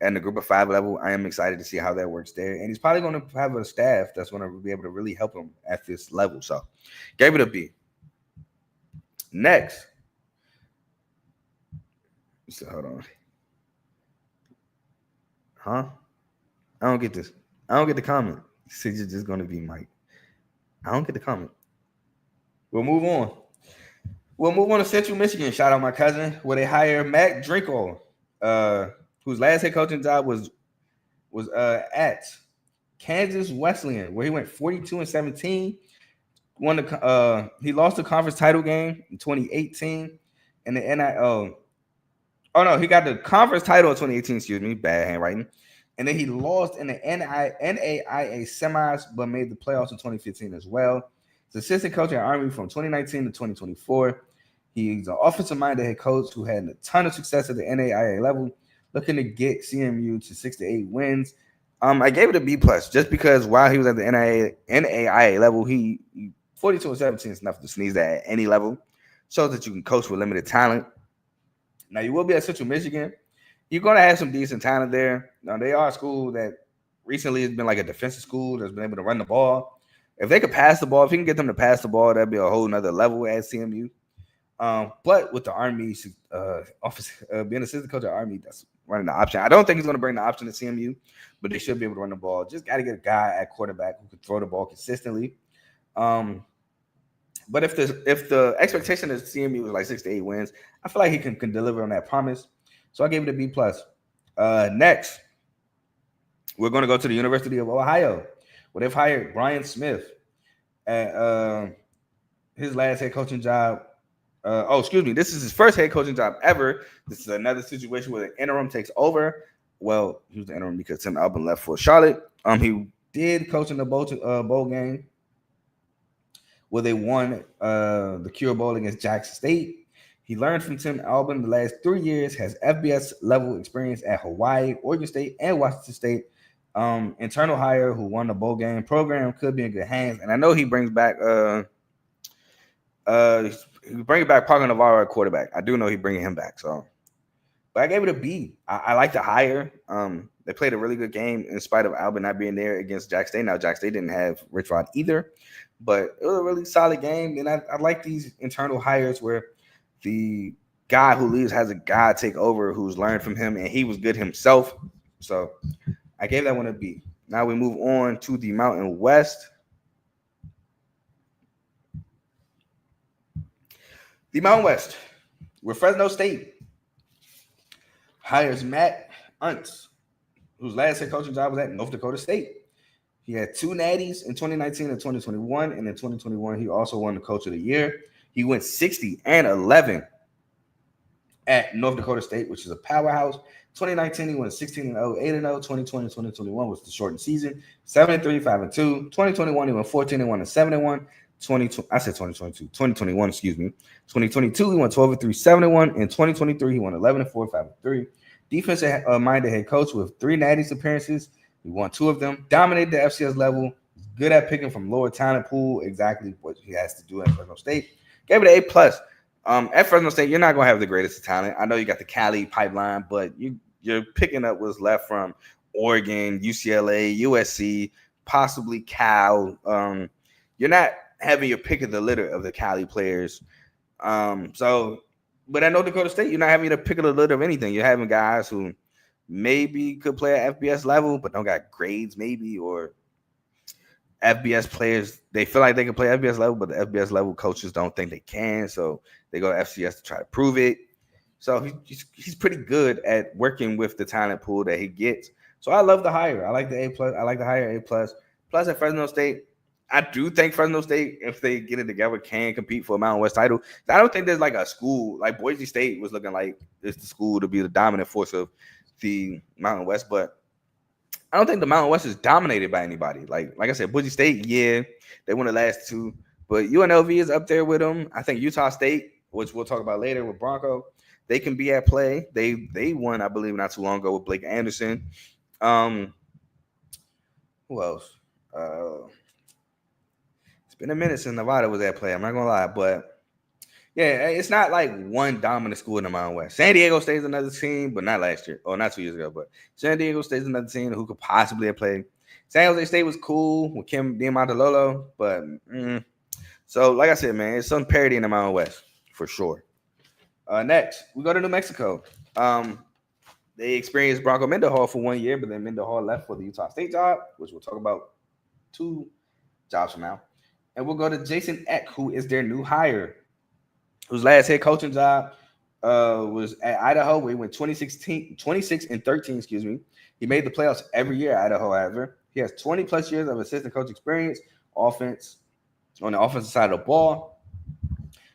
and the Group of 5 level. I am excited to see how that works there. And he's probably going to have a staff that's going to be able to really help him at this level. So gave it a B. Next. So hold on. Huh? I don't get this. I don't get the comment. It's just going to be Mike. I don't get the comment. We'll move on. We'll move on to Central Michigan. Shout out my cousin, where they hire Matt Drinkle, whose last head coaching job was at Kansas Wesleyan, where he went 42-17. He lost the conference title game in 2018, and the NIL. Oh no, he got the conference title in 2018. Excuse me, bad handwriting. And then he lost in the NAIA semis, but made the playoffs in 2015 as well. He's assistant coach at Army from 2019 to 2024. He's an offensive-minded head coach who had a ton of success at the NAIA level, looking to get CMU to 6 to 8 wins. I gave it a B plus just because while he was at the NAIA level, he 42 and 17 is enough to sneeze at any level. Shows that you can coach with limited talent. Now you will be at Central Michigan. You're going to have some decent talent there. Now they are a school that recently has been like a defensive school that's been able to run the ball. If they could pass the ball, if you can get them to pass the ball, that'd be a whole nother level at CMU. But with the Army office being assistant coach at Army, that's running the option. I don't think he's going to bring the option to CMU, but they should be able to run the ball. Just got to get a guy at quarterback who can throw the ball consistently. But if the expectation is CMU was like 6 to 8 wins, I feel like he can deliver on that promise. So I gave it a B plus. Next, we're going to go to the University of Ohio, where they've hired Brian Smith at his last head coaching job. This is his first head coaching job ever. This is another situation where the interim takes over. Well, he was the interim because Tim Albin left for Charlotte. He did coach in the bowl game where they won the Cure Bowl against Jackson State. He learned from Tim Albin the last 3 years, has FBS level experience at Hawaii, Oregon State, and Washington State. Internal hire who won the bowl game. Program could be in good hands. And I know he brings back Parker Navarro at quarterback. I do know he's bringing him back. So, but I gave it a B. I like the hire. They played a really good game in spite of Albin not being there against Jack State. Now, Jack State didn't have Rich Rod either, but it was a really solid game. And I like these internal hires where the guy who leaves has a guy take over who's learned from him, and he was good himself. So I gave that one a B. Now we move on to the Mountain West. The Mountain West, where Fresno State hires Matt Untz, whose last head coaching job was at North Dakota State. He had 2 natties in 2019 and 2021, and in 2021, he also won the Coach of the Year. He went 60-11 at North Dakota State, which is a powerhouse. 2019, he went 16-0, 8-0. 2020, 2021 was the shortened season. 7-3, 5-2. 2021, he went 14-1 and 7-1. 2021, excuse me. 2022, he went 12-3, 7-1. In 2023, he won 11-4, 5-3. Defensive-minded head coach with 3 natties appearances. He won 2 of them. Dominated the FCS level. He's good at picking from lower talent pool. Exactly what he has to do at Fresno State. Gave it an A+. At Fresno State, you're not going to have the greatest talent. I know you got the Cali pipeline, but you're picking up what's left from Oregon, UCLA, USC, possibly Cal. You're not having your pick of the litter of the Cali players. But at North Dakota State, you're not having your pick of the litter of anything. You're having guys who maybe could play at FBS level, but don't got grades maybe, or FBS players, they feel like they can play FBS level, but the FBS level coaches don't think they can, so they go to FCS to try to prove it. So he's pretty good at working with the talent pool that he gets. So I love the hire. I like the A+. I like the hire A+. Plus at Fresno State, I do think Fresno State, if they get it together, can compete for a Mountain West title. I don't think there's like a school like Boise State was looking like it's the school to be the dominant force of the Mountain West, but I don't think the Mountain West is dominated by anybody. Like I said, Boise State, yeah, they won the last 2, but UNLV is up there with them. I think Utah State, which we'll talk about later with Bronco, they can be at play. They won, I believe, not too long ago with Blake Anderson. Who else? It's been a minute since Nevada was at play. I'm not gonna lie, but yeah, it's not like one dominant school in the Mountain West. San Diego State's another team, but not last year, or not 2 years ago. But San Diego State's another team who could possibly have played. San Jose State was cool with Kim Diamantololo, but so like I said, man, it's some parity in the Mountain West for sure. Next, we go to New Mexico. They experienced Bronco Mendenhall for 1 year, but then Mendenhall left for the Utah State job, which we'll talk about 2 jobs from now. And we'll go to Jason Eck, who is their new hire, whose last head coaching job was at Idaho, where he went 26-13, excuse me. He made the playoffs every year at Idaho, however. He has 20-plus years of assistant coach experience, offense, on the offensive side of the ball.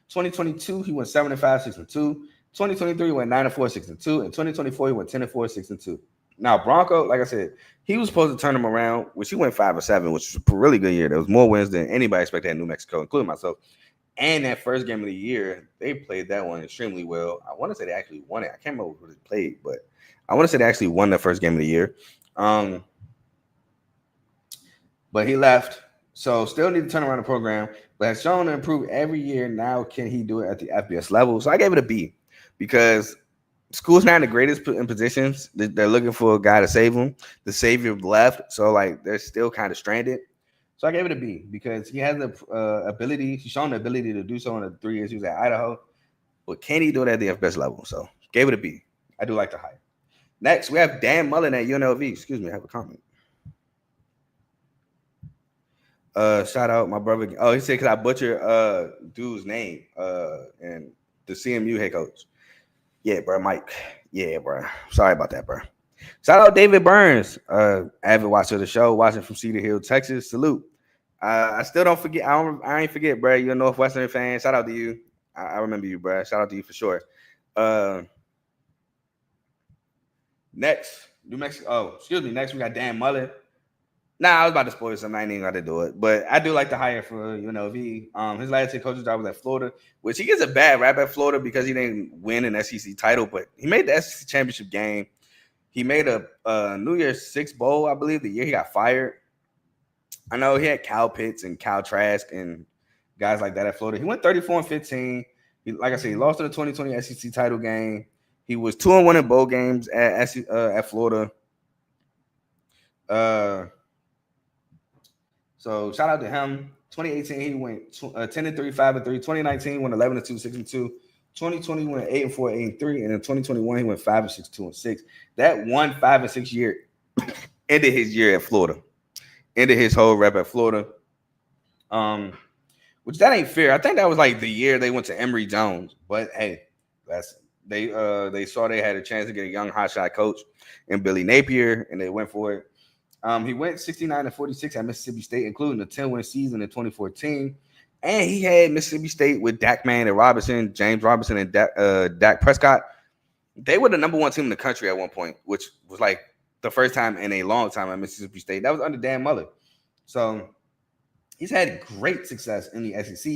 2022, he went 7-5, 6-2. 2023, he went 9-4, 6-2. And 2024, he went 10-4, 6-2. Now Bronco, like I said, he was supposed to turn him around, which he went 5-7, which was a really good year. There was more wins than anybody expected in New Mexico, including myself. And that first game of the year, they played that one extremely well. I want to say they actually won it. I can't remember who they played, but I want to say they actually won the first game of the year. But he left. So still need to turn around the program, but has shown to improve every year. Now can he do it at the FBS level? So I gave it a B because school's not in the greatest in positions. They're looking for a guy to save them. The savior left, so like they're still kind of stranded. So I gave it a B because he has the ability. He's shown the ability to do so in the 3 years he was at Idaho. But can he do it at the FBS level? So gave it a B. I do like the hire. Next, we have Dan Mullen at UNLV. Excuse me, I have a comment. Shout out my brother. Oh, he said because I butcher dude's name and the CMU head coach. Yeah, bro, Mike. Yeah, bro. Sorry about that, bro. Shout out David Burns, avid watcher of the show, watching from Cedar Hill, Texas. Salute. I still don't forget. I ain't forget, bro. You're a Northwestern fan. Shout out to you. I remember you, bro. Shout out to you for sure. Next, New Mexico. Oh, excuse me. Next, we got Dan Mullen. Nah, I was about to spoil something. I ain't even got to do it. But I do like the hire for UNLV. His last head coach's job was at Florida, which he gets a bad rap at Florida because he didn't win an SEC title, but he made the SEC championship game. He made a New Year's Six bowl, I believe, the year he got fired. I know he had Cal Pitts and Cal Trask and guys like that at Florida. He went 34-15. Like I said, he lost in the 2020 SEC title game. He was 2-1 in bowl games at Florida. So shout out to him. 2018, he went 10-3, 5-3. 2019, went 11-2, 6-2. 2020 went 8-4, 8-3, and in 2021 he went 5-6, 2-6. That 5-6 year ended his year at Florida, ended his whole rep at Florida. Which that ain't fair. I think that was like the year they went to Emory Jones, but hey, they saw they had a chance to get a young hotshot coach in Billy Napier, and they went for it. He went 69-46 at Mississippi State, including the 10-win season in 2014. And he had Mississippi State with Dak Man and Robinson, James Robinson, and Dak Prescott. They were the number one team in the country at one point, which was like the first time in a long time at Mississippi State. That was under Dan Mullen. So he's had great success in the SEC,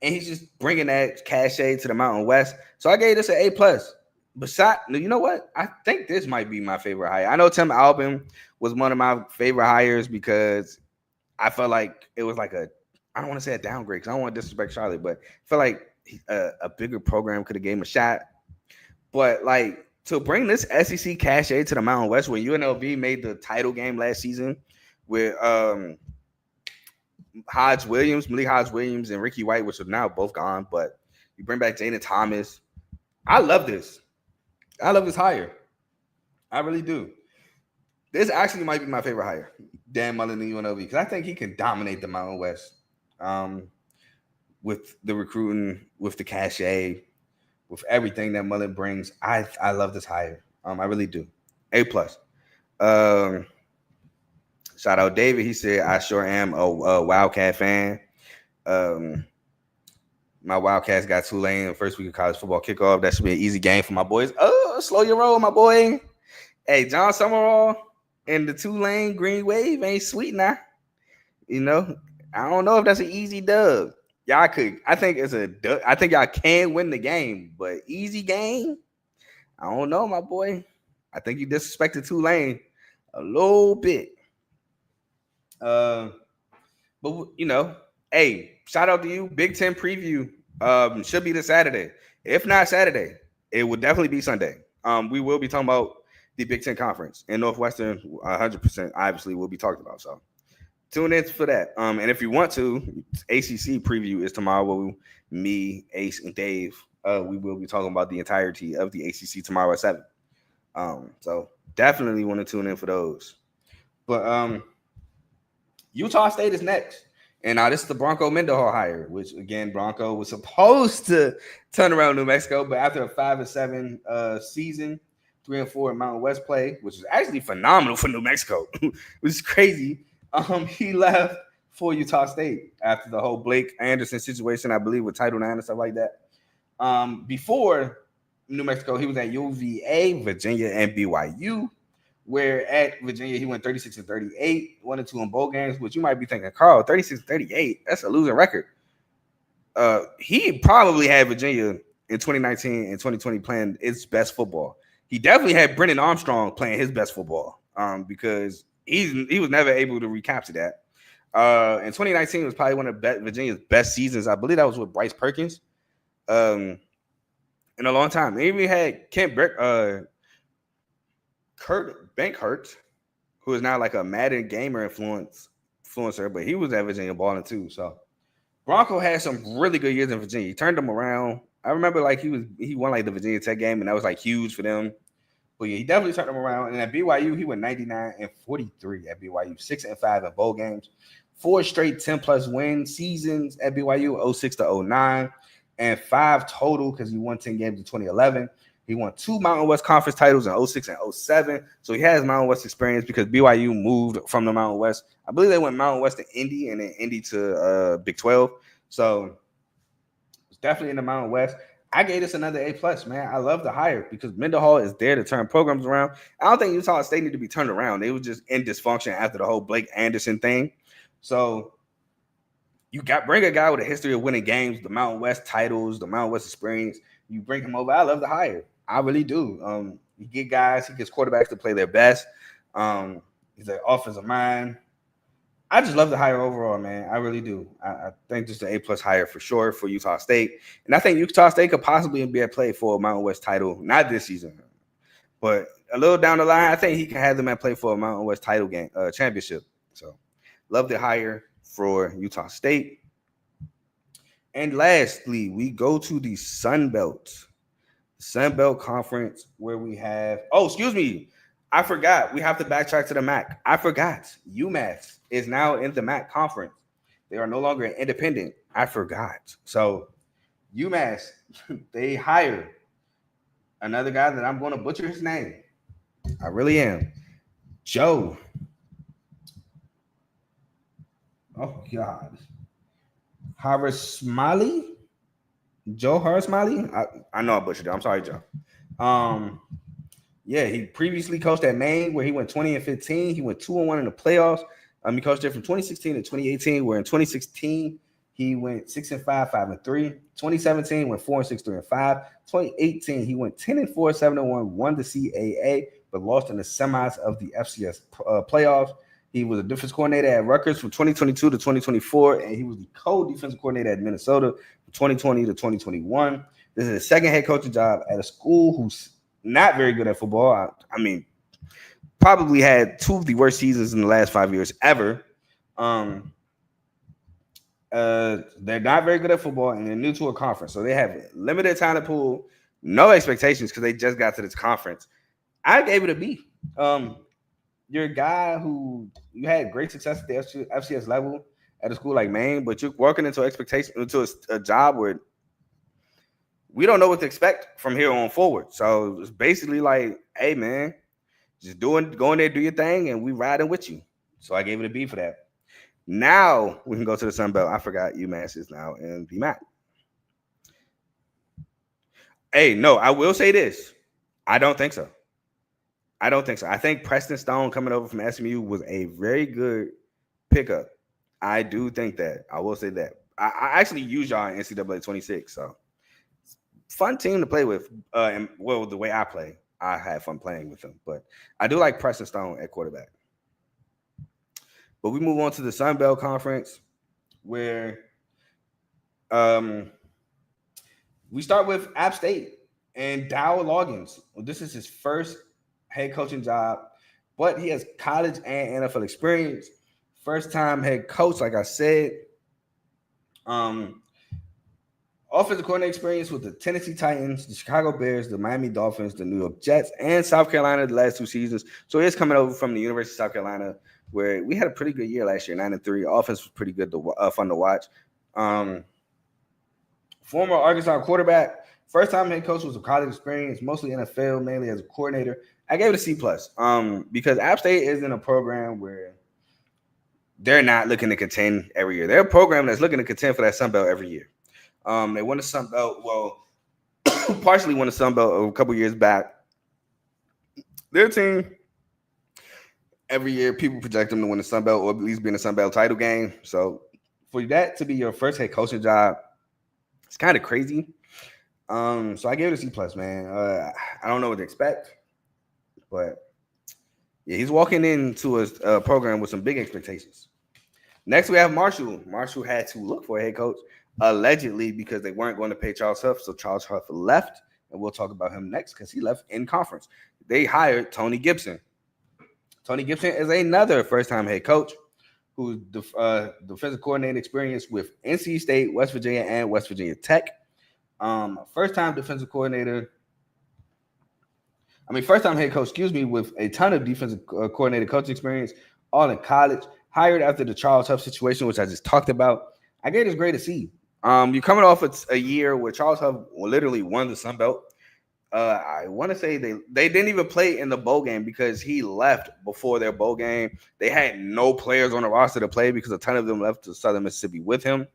and he's just bringing that cachet to the Mountain West. So I gave this an A+. Besides, you know what? I think this might be my favorite hire. I know Tim Albin was one of my favorite hires because I felt like it was like I don't want to say a downgrade because I don't want to disrespect Charlotte, but I feel like a bigger program could have gave him a shot. But like to bring this SEC cachet to the Mountain West when UNLV made the title game last season with Malik Hodge Williams, and Ricky White, which are now both gone, but you bring back Jaden Thomas. I love this. I love this hire. I really do. This actually might be my favorite hire, Dan Mullen in UNLV, because I think he can dominate the Mountain West with the recruiting, with the cachet, with everything that Mullen brings. I love this hire. I really do. A+. Shout out David. He said, I sure am a Wildcat fan. My Wildcats got Tulane the first week of college football kickoff. That should be an easy game for my boys. Oh, slow your roll, my boy. Hey, John Summerall and the Tulane Green Wave ain't sweet now. You know, I don't know if that's an easy dub. Y'all could. I think it's a dub. I think y'all can win the game, but easy game? I don't know, my boy. I think you disrespected Tulane a little bit. But you know, hey, shout out to you. Big Ten preview should be this Saturday. If not Saturday, it will definitely be Sunday. We will be talking about the Big Ten Conference and Northwestern 100% obviously will be talked about. So tune in for that. And if you want to, ACC preview is tomorrow where me, Ace, and Dave, we will be talking about the entirety of the ACC tomorrow at 7. So definitely want to tune in for those. But Utah State is next. And now this is the Bronco Mendenhall hire, which again, Bronco was supposed to turn around New Mexico, but after a 5-7 season, 3-4 in Mountain West play, which is actually phenomenal for New Mexico, which is crazy. He left for Utah State after the whole Blake Anderson situation, I believe, with Title IX and stuff like that. Before New Mexico, he was at UVA, Virginia, and BYU. Where at Virginia, he went 36-38, 1-2 in bowl games, which you might be thinking, Carl, 36-38, that's a losing record. He probably had Virginia in 2019 and 2020 playing its best football. He definitely had Brennan Armstrong playing his best football because he was never able to recapture that. And 2019 was probably one of Virginia's best seasons. I believe that was with Bryce Perkins in a long time. They even had Kurt Bankhurt, who is now like a Madden gamer influencer, but he was at Virginia balling too. So Bronco had some really good years in Virginia. He turned them around. I remember like he won like the Virginia Tech game, and that was like huge for them. But yeah, he definitely turned them around. And at BYU, he went 99-43 at BYU, 6-5 in bowl games, 4 straight 10+ win seasons at BYU, 06-09, and 5 total because he won 10 games in 2011. He won 2 Mountain West Conference titles in 06 and 07. So he has Mountain West experience because BYU moved from the Mountain West. I believe they went Mountain West to Indy and then Indy to Big 12. So it's definitely in the Mountain West. I gave this another A+, man. I love the hire because Mendenhall is there to turn programs around. I don't think Utah State need to be turned around. They were just in dysfunction after the whole Blake Anderson thing. So you bring a guy with a history of winning games, the Mountain West titles, the Mountain West experience. You bring him over. I love the hire. I really do. You get guys, he gets quarterbacks to play their best. He's an offensive mind. I just love the hire overall, man. I really do. I think just an A+ hire for sure for Utah State. And I think Utah State could possibly be at play for a Mountain West title, not this season, but a little down the line, I think he can have them at play for a Mountain West title game, championship. So love the hire for Utah State. And lastly, we go to the Sun Belt Conference where we have, I forgot. We have to backtrack to the MAC. I forgot. UMass is now in the MAC conference. They are no longer independent. I forgot. So UMass, they hired another guy that I'm going to butcher his name. I really am. Joe. Oh, God. Harasmali? Joe Harasmali? I know I butchered it. I'm sorry, Joe. Yeah, he previously coached at Maine where he went 20-15. He went 2-1 in the playoffs. He coached there from 2016 to 2018, where in 2016 he went 6-5, 5-3. 2017 went 4-6, 3-5. 2018 he went 10-4, 7-1, won the CAA, but lost in the semis of the FCS playoffs. He was a defense coordinator at Rutgers from 2022 to 2024, and he was the co-defensive coordinator at Minnesota from 2020 to 2021. This is his second head coaching job at a school who's not very good at football. I mean, probably had 2 of the worst seasons in the last 5 years ever. They're not very good at football, and they're new to a conference. So they have limited talent pool, no expectations because they just got to this conference. I gave it a B. You're a guy who you had great success at the FCS level at a school like Maine, but you're working into a job where we don't know what to expect from here on forward. So it's basically like, hey, man, just go in there, do your thing, and we riding with you. So I gave it a B for that. Now we can go to the Sun Belt. I forgot UMass is now in the MAC. Hey, no, I will say this. I don't think so. I think Preston Stone coming over from SMU was a very good pickup. I do think that. I will say that. I actually use y'all in NCAA 26, so fun team to play with. And well, the way I play, I had fun playing with them. But I do like Preston Stone at quarterback. But we move on to the Sun Belt Conference, where we start with App State and Dow Loggins. Well, this is his first head coaching job, but he has college and NFL experience. First time head coach, like I said. Offensive coordinator experience with the Tennessee Titans, the Chicago Bears, the Miami Dolphins, the New York Jets, and South Carolina the last 2 seasons. So he's coming over from the University of South Carolina, where we had a pretty good year last year, 9-3. Offense was pretty good, fun to watch. Former Arkansas quarterback. First time head coach was a college experience, mostly NFL, mainly as a coordinator. I gave it a C+, because App State is in a program where they're not looking to contend every year. They're a program that's looking to contend for that Sun Belt every year. They won the Sun Belt, partially won the Sun Belt a couple years back. Their team every year people project him to win the Sun Belt or at least be in the Sun Belt title game. So for that to be your first head coaching job, it's kind of crazy. So I gave it a C plus, man. I don't know what to expect, but yeah, he's walking into a program with some big expectations. Next, we have Marshall. Marshall had to look for a head coach allegedly because they weren't going to pay Charles Huff, so Charles Huff left, and we'll talk about him next because he left in conference. They hired Tony Gibson. Tony Gibson is another first-time head coach who's defensive coordinator experience with NC State, West Virginia, and West Virginia Tech. First-time defensive coordinator. First-time head coach, with a ton of defensive coordinator coach experience, all in college. Hired after the Charles Huff situation, which I just talked about. I gave this grade a C. You're coming off a year where Charles Huff literally won the Sun Belt. I want to say they didn't even play in the bowl game because he left before their bowl game. They had no players on the roster to play because a ton of them left to Southern Mississippi with him.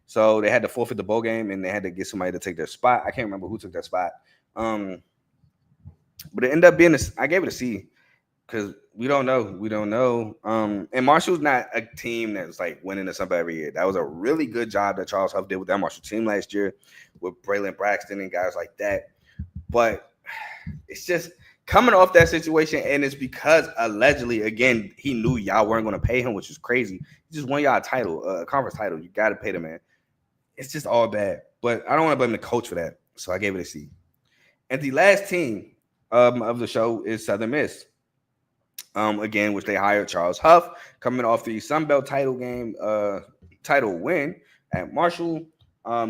So they had to forfeit the bowl game and they had to get somebody to take their spot. I can't remember who took that spot. But it ended up being I gave it a C because we don't know. And Marshall's not a team that's like winning the Sun Belt every year. That was a really good job that Charles Huff did with that Marshall team last year with Braylon Braxton and guys like that. But it's just coming off that situation, and it's because allegedly, again, he knew y'all weren't going to pay him, which is crazy. He just won y'all a title, a conference title. You got to pay the man. It's just all bad. But I don't want to blame the coach for that, so I gave it a C. And the last team of the show is Southern Miss. Again, which they hired Charles Huff, coming off the Sun Belt title win at Marshall.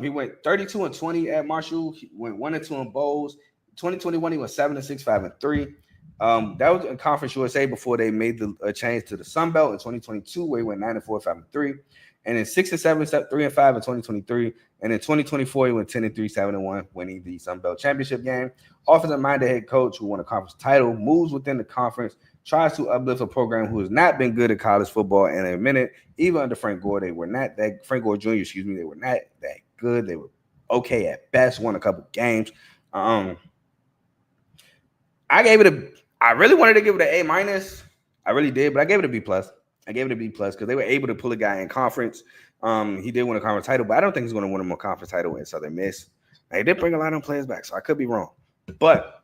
He went 32-20 at Marshall. He went 1-2 in bowls. 2021, he went 7-6, 5-3. That was in Conference USA before they made the change to the Sun Belt in 2022, where he went 9-4, 5-3. And then 6-7, 3-5 in 2023. And in 2024, he went 10-3, 7-1, winning the Sun Belt championship game. Offensive-minded head coach who won a conference title, moves within the conference, tries to uplift a program who has not been good at college football in a minute. Even under Frank Gore, they were not that. Frank Gore Jr., they were not that good. They were okay at best. Won a couple games. I really wanted to give it an A minus. I really did, but I gave it a B plus. I gave it a B plus because they were able to pull a guy in conference. He did win a conference title, but I don't think he's going to win a more conference title in Southern Miss. They did bring a lot of players back, so I could be wrong. But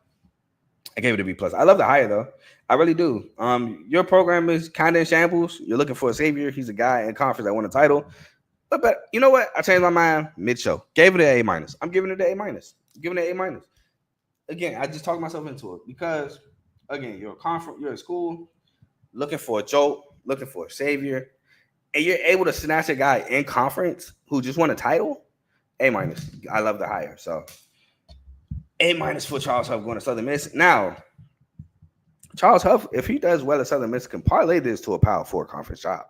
I gave it a B plus. I love the hire though. I really do. Your program is kind of in shambles. You're looking for a savior. He's a guy in conference that won a title. But you know what? I changed my mind mid-show. Gave it an A minus. I'm giving it an A minus. Giving it an A minus. Again, I just talked myself into it because, again, you're a school looking for a jolt, looking for a savior, and you're able to snatch a guy in conference who just won a title. A minus. I love the hire. So A minus for Charles Huff going to Southern Miss. Now, Charles Huff, if he does well at Southern Miss, can parlay this to a Power 4 conference job.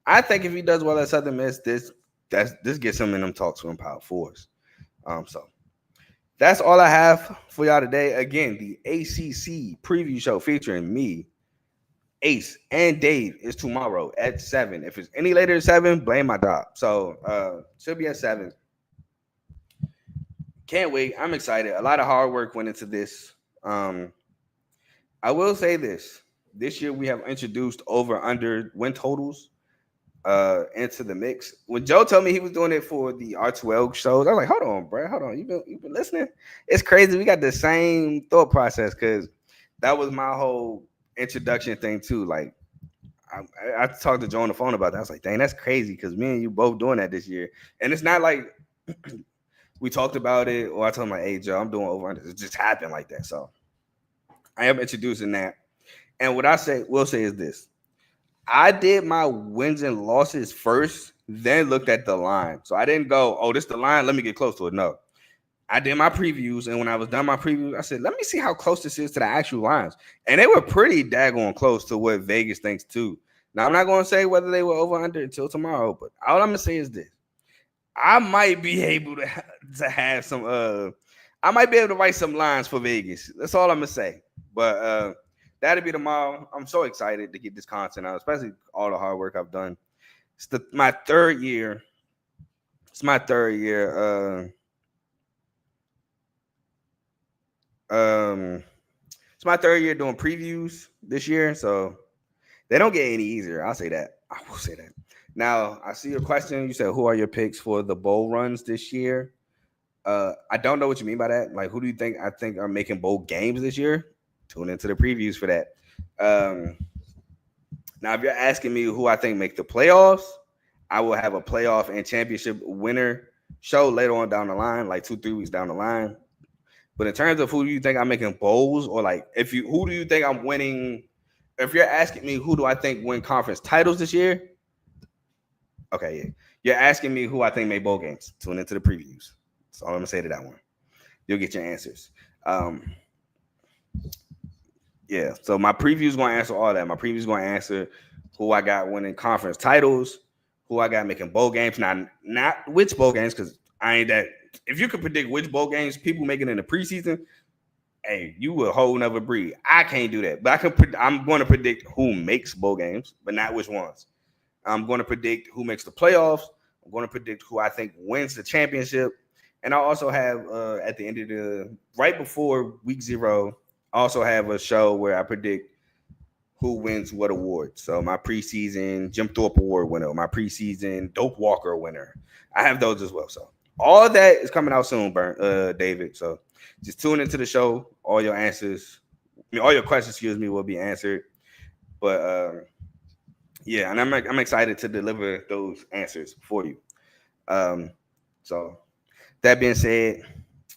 I think if he does well at Southern Miss, this gets him in them talks with Power 4s. So that's all I have for y'all today. Again, the ACC preview show featuring me, Ace, and Dave is tomorrow at 7. If it's any later than 7, blame my job. So should be at 7. Can't wait. I'm excited. A lot of hard work went into this. I will say this. This year we have introduced over-under win totals into the mix. When Joe told me he was doing it for the R2L shows, I was like, hold on, bro. Hold on. You've been listening? It's crazy. We got the same thought process because that was my whole introduction thing too. Like I talked to Joe on the phone about that. I was like, dang, that's crazy because me and you both doing that this year. And it's not like we talked about it or I told him like, hey, Joe, I'm doing over-under. It just happened like that. So I am introducing that. And what I will say is this. I did my wins and losses first, then looked at the line. So I didn't go, oh, this is the line. Let me get close to it. No. I did my previews, and when I was done my previews, I said, let me see how close this is to the actual lines. And they were pretty daggone close to what Vegas thinks too. Now, I'm not going to say whether they were over under until tomorrow, but all I'm going to say is this. I might be able to have some I might be able to write some lines for Vegas. That's all I'm going to say. But that'll be tomorrow. I'm so excited to get this content out, especially all the hard work I've done. It's my third year. It's my third year. It's my third year doing previews this year. So They don't get any easier. I'll say that. I will say that. Now, I see your question. You said, who are your picks for the bowl runs this year? I don't know what you mean by that. Like, who do you think I think are making bowl games this year? Tune into the previews for that. Now, if you're asking me who I think make the playoffs, I will have a playoff and championship winner show later on down the line, like 2-3 weeks down the line. But in terms of who do you think I'm making bowls, or like who do you think I'm winning? If you're asking me who do I think win conference titles this year, okay, yeah, you're asking me who I think made bowl games. Tune into the previews. That's all I'm gonna say to that one. You'll get your answers. Yeah, so my preview is gonna answer all that. My preview is gonna answer who I got winning conference titles, who I got making bowl games. Not which bowl games, because I ain't that. If you could predict which bowl games people making in the preseason, hey, you a whole nother breed. I can't do that, but I'm going to predict who makes bowl games, but not which ones. I'm going to predict who makes the playoffs. I'm going to predict who I think wins the championship, and I also have at the end of right before week 0, I also have a show where I predict who wins what award. So my preseason Jim Thorpe Award winner, my preseason Dope Walker winner. I have those as well. So all that is coming out soon, David. So just tune into the show. All your answers, all your questions, will be answered. But yeah, and I'm excited to deliver those answers for you. So that being said,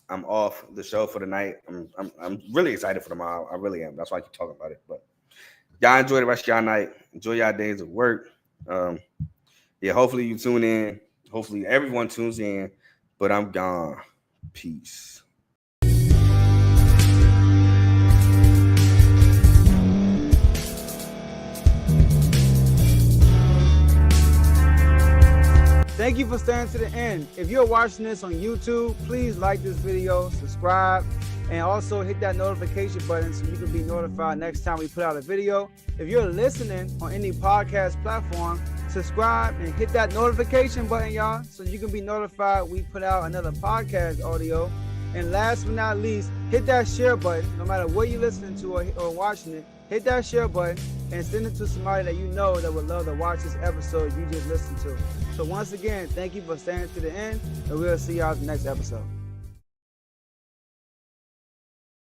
I'm off the show for the night. I'm really excited for tomorrow. I really am. That's why I keep talking about it. But y'all enjoy the rest of y'all night. Enjoy y'all days of work. Yeah, hopefully you tune in. Hopefully everyone tunes in. But I'm gone. Peace. Thank you for staying to the end. If you're watching this on YouTube, please like this video, subscribe, and also hit that notification button so you can be notified next time we put out a video. If you're listening on any podcast platform, subscribe and hit that notification button, y'all, so you can be notified we put out another podcast audio. And last but not least, hit that share button. No matter what you're listening to or watching it, hit that share button and send it to somebody that you know that would love to watch this episode you just listened to. So once again, thank you for staying to the end, and we'll see y'all in the next episode.